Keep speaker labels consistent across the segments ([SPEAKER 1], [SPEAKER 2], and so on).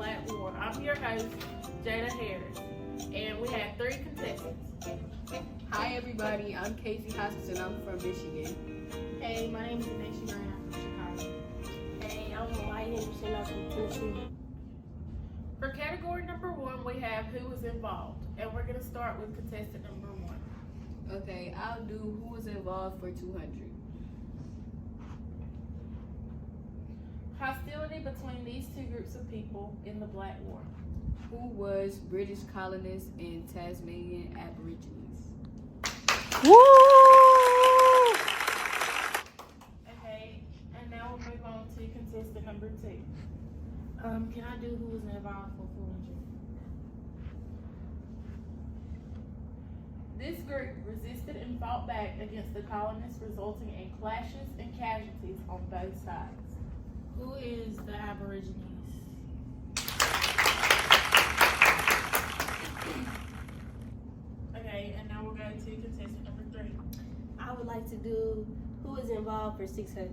[SPEAKER 1] Black War. I'm your host, Jada Harris, and we have 3 contestants.
[SPEAKER 2] Hi everybody, I'm Casey Hoskins and I'm from Michigan.
[SPEAKER 3] Hey, my name is Nation Grant. I'm from Chicago.
[SPEAKER 4] Hey, I'm White Henderson. I'm from Tennessee.
[SPEAKER 1] For category number 1, we have who was involved, and we're going to start with contestant number 1.
[SPEAKER 2] Okay, I'll do who was involved for 200.
[SPEAKER 1] Hostility between these 2 groups of people in the Black War.
[SPEAKER 2] Who was British colonists and Tasmanian Aborigines?
[SPEAKER 1] Woo! Okay, and now we'll move on to contestant number 2.
[SPEAKER 3] Can I do who was involved for 400?
[SPEAKER 1] This group resisted and fought back against the colonists, resulting in clashes and casualties on both sides.
[SPEAKER 3] Who is the Aborigines?
[SPEAKER 1] Okay, and now we'll go to contestant number 3.
[SPEAKER 4] I would like to do who is involved for 600.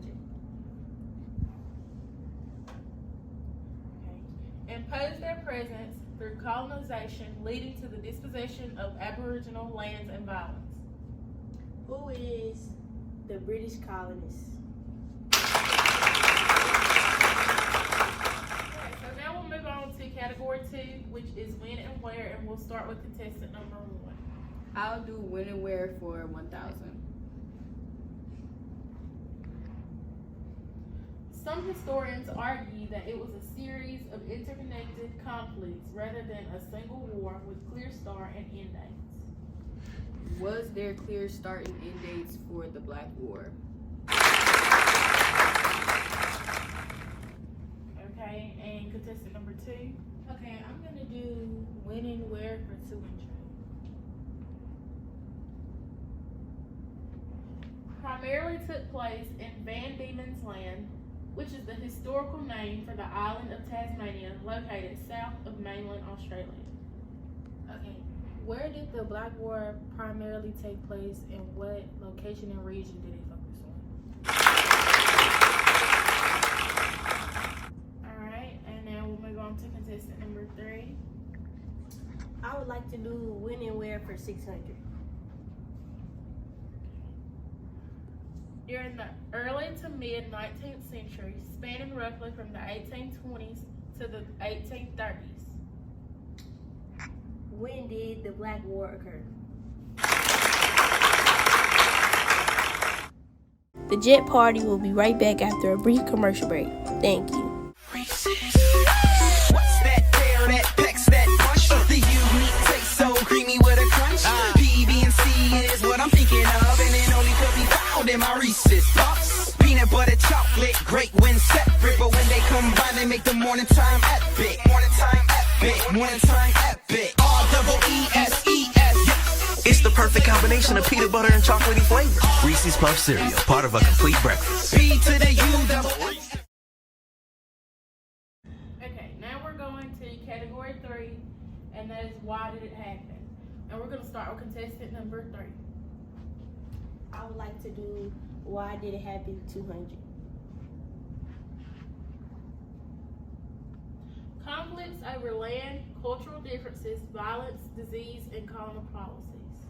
[SPEAKER 1] Okay. Impose their presence through colonization, leading to the dispossession of Aboriginal lands and violence.
[SPEAKER 4] Who is the British colonists?
[SPEAKER 1] Okay, so now we'll move on to category 2, which is when and where, and we'll start with contestant number 1.
[SPEAKER 2] I'll do when and where for 1,000.
[SPEAKER 1] Some historians argue that it was a series of interconnected conflicts rather than a single war with clear start and end dates.
[SPEAKER 2] Was there clear start and end dates for the Black War?
[SPEAKER 1] Okay, and contestant number 2.
[SPEAKER 3] Okay, I'm gonna do when and where for 200.
[SPEAKER 1] Primarily took place in Van Diemen's Land, which is the historical name for the island of Tasmania located south of mainland Australia.
[SPEAKER 3] Okay, where did the Black War primarily take place and what location and region did it focus on?
[SPEAKER 1] Alright, and now we'll move on to contestant number 3.
[SPEAKER 4] I would like to do when and where for 600.
[SPEAKER 1] During the early to mid 19th century, spanning roughly from the 1820s to the 1830s.
[SPEAKER 4] When did the Black War occur? The Jeopardy will be right back after a brief commercial break. Thank you.
[SPEAKER 5] What's that there, that pecs, that push? The unique taste so creamy with a crunch. PB and C is what I'm thinking of, and it only could be found in my Reese's Puffs. Peanut butter chocolate, great when separate, but when they combine, they make the morning time epic. Morning time epic, morning time epic. R-double-E-S-E-S.
[SPEAKER 6] It's the perfect combination of peanut butter and chocolatey flavors. Reese's Puff cereal, part of a complete breakfast.
[SPEAKER 5] P to the U double.
[SPEAKER 1] Okay, now we're going to category 3, and that is why did it happen? And we're going to start with contestant number 3.
[SPEAKER 4] I would like to do why did it happen 200.
[SPEAKER 1] Conflicts over land, cultural differences, violence, disease, and colonial policies.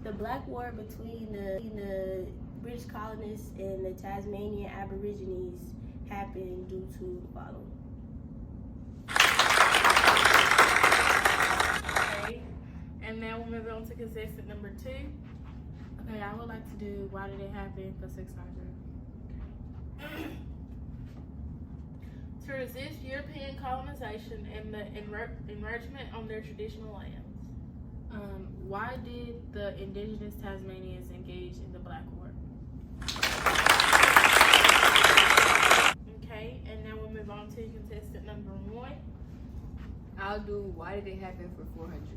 [SPEAKER 4] The Black War between the British colonists and the Tasmanian Aborigines happened due to the following.
[SPEAKER 1] Okay, and now we'll move on to contestant number 2.
[SPEAKER 3] Okay, I would like to do why did it happen for 600.
[SPEAKER 1] To resist European colonization and the enrichment on their traditional lands.
[SPEAKER 3] Why did the indigenous Tasmanians engage in the Black War?
[SPEAKER 1] Okay, and now we'll move on to contestant number 1.
[SPEAKER 2] I'll do why did it happen for 400.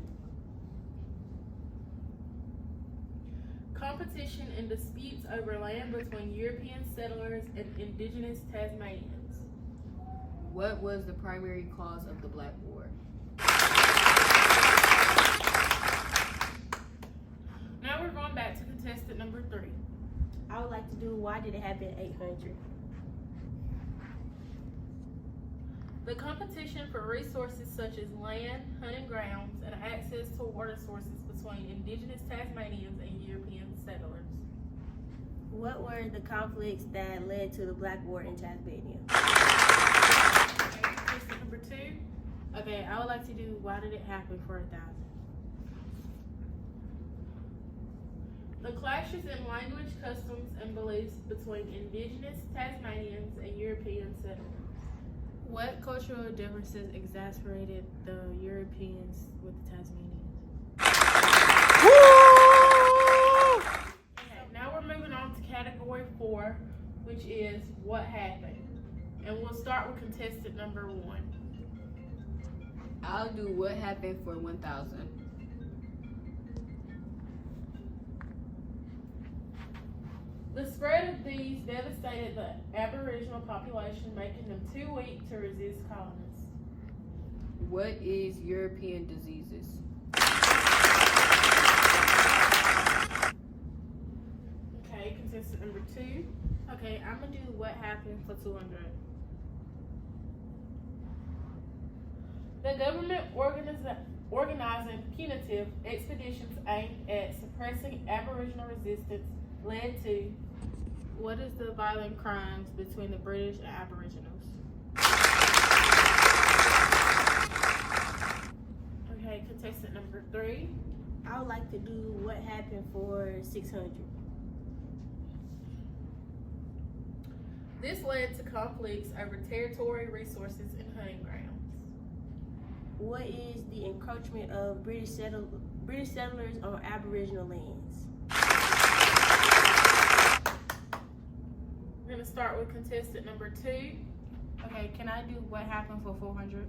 [SPEAKER 1] Competition and disputes over land between European settlers and indigenous Tasmanians.
[SPEAKER 2] What was the primary cause of the Black War?
[SPEAKER 1] Now we're going back to contestant number 3.
[SPEAKER 4] I would like to do why did it happen 800.
[SPEAKER 1] The The competition for resources such as land, hunting grounds, and access to water sources between indigenous Tasmanians and European settlers.
[SPEAKER 4] What were the conflicts that led to the Black War in Tasmania?
[SPEAKER 1] Okay, question number 2.
[SPEAKER 3] Okay, I would like to do why did it happen for 1,000?
[SPEAKER 1] The clashes in language, customs, and beliefs between indigenous Tasmanians and European settlers.
[SPEAKER 3] What cultural differences exasperated the Europeans with the Tasmanians?
[SPEAKER 1] Okay, now we're moving on to category 4, which is what happened. And we'll start with contestant number 1.
[SPEAKER 2] I'll do what happened for 1,000.
[SPEAKER 1] The spread of these devastated the Aboriginal population, making them too weak to resist colonists.
[SPEAKER 2] What is European diseases?
[SPEAKER 1] Okay, contestant number 2.
[SPEAKER 3] Okay, I'm gonna do what happened for 200.
[SPEAKER 1] The government organizing punitive expeditions aimed at suppressing Aboriginal resistance led to.
[SPEAKER 3] What is the violent crimes between the British and Aboriginals?
[SPEAKER 1] Okay, contestant number 3.
[SPEAKER 4] I would like to do what happened for 600.
[SPEAKER 1] This led to conflicts over territory, resources, and hunting grounds.
[SPEAKER 4] What is the encroachment of British settlers on Aboriginal lands?
[SPEAKER 1] We're going to start with contestant number 2.
[SPEAKER 3] Okay, can I do what happened for 400?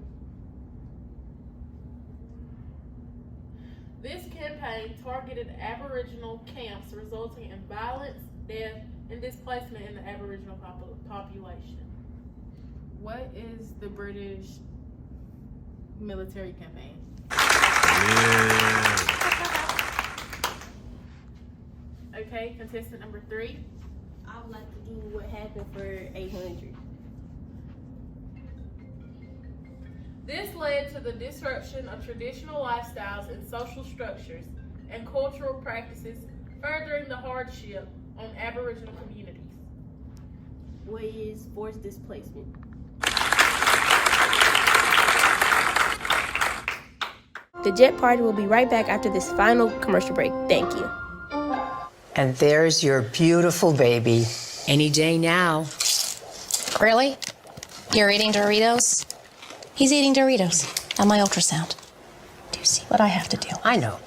[SPEAKER 1] This campaign targeted Aboriginal camps, resulting in violence, death, and displacement in the Aboriginal population.
[SPEAKER 3] What is the British military campaign?
[SPEAKER 1] Okay, contestant number 3.
[SPEAKER 4] I would like to do what happened for 800.
[SPEAKER 1] This led to the disruption of traditional lifestyles and social structures and cultural practices, furthering the hardship on Aboriginal communities.
[SPEAKER 4] What is forced displacement? The Jet Party will be right back after this final commercial break. Thank you.
[SPEAKER 7] And there's your beautiful baby.
[SPEAKER 8] Any day now.
[SPEAKER 9] Really? You're eating Doritos? He's eating Doritos on my ultrasound. Do you see what I have to do?
[SPEAKER 7] I know.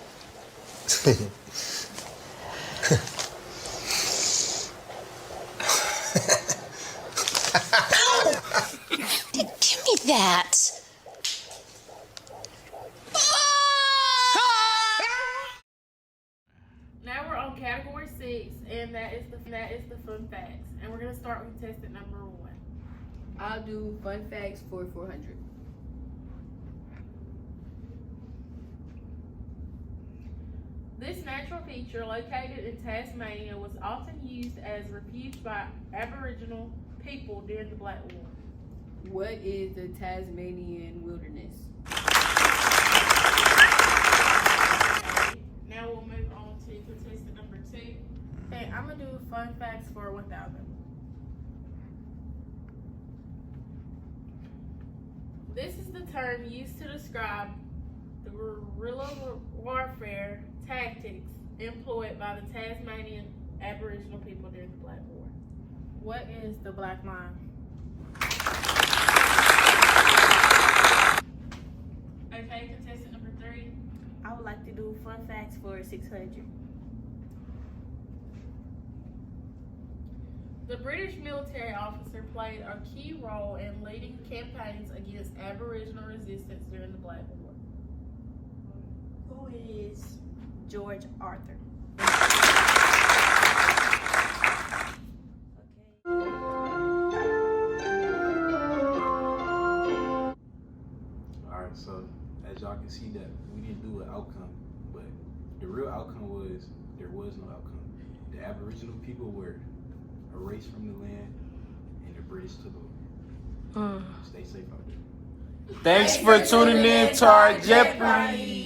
[SPEAKER 9] Give me that.
[SPEAKER 1] Now we're on category 6, and that is the fun facts. And we're going to start with contestant number 1.
[SPEAKER 2] I'll do fun facts for 400.
[SPEAKER 1] This natural feature, located in Tasmania, was often used as refuge by Aboriginal people during the Black War.
[SPEAKER 2] What is the Tasmanian wilderness?
[SPEAKER 1] Okay, now we'll move on to contestant number 2.
[SPEAKER 3] Okay, I'm gonna do fun facts for 1,000.
[SPEAKER 1] This is the term used to describe the guerrilla warfare tactics employed by the Tasmanian Aboriginal people during the Black War.
[SPEAKER 3] What is the Black Line?
[SPEAKER 1] Okay, contestant number 3.
[SPEAKER 4] I would like to do fun facts for 600.
[SPEAKER 1] The British military officer played a key role in leading campaigns against Aboriginal resistance during the Black War.
[SPEAKER 4] Who is George Arthur?
[SPEAKER 10] Alright, so as y'all can see that we didn't do an outcome, but the real outcome was there was no outcome. The Aboriginal people were erased from the land and the British took over. Stay safe out there.
[SPEAKER 8] Thanks for tuning in to our Jeopardy.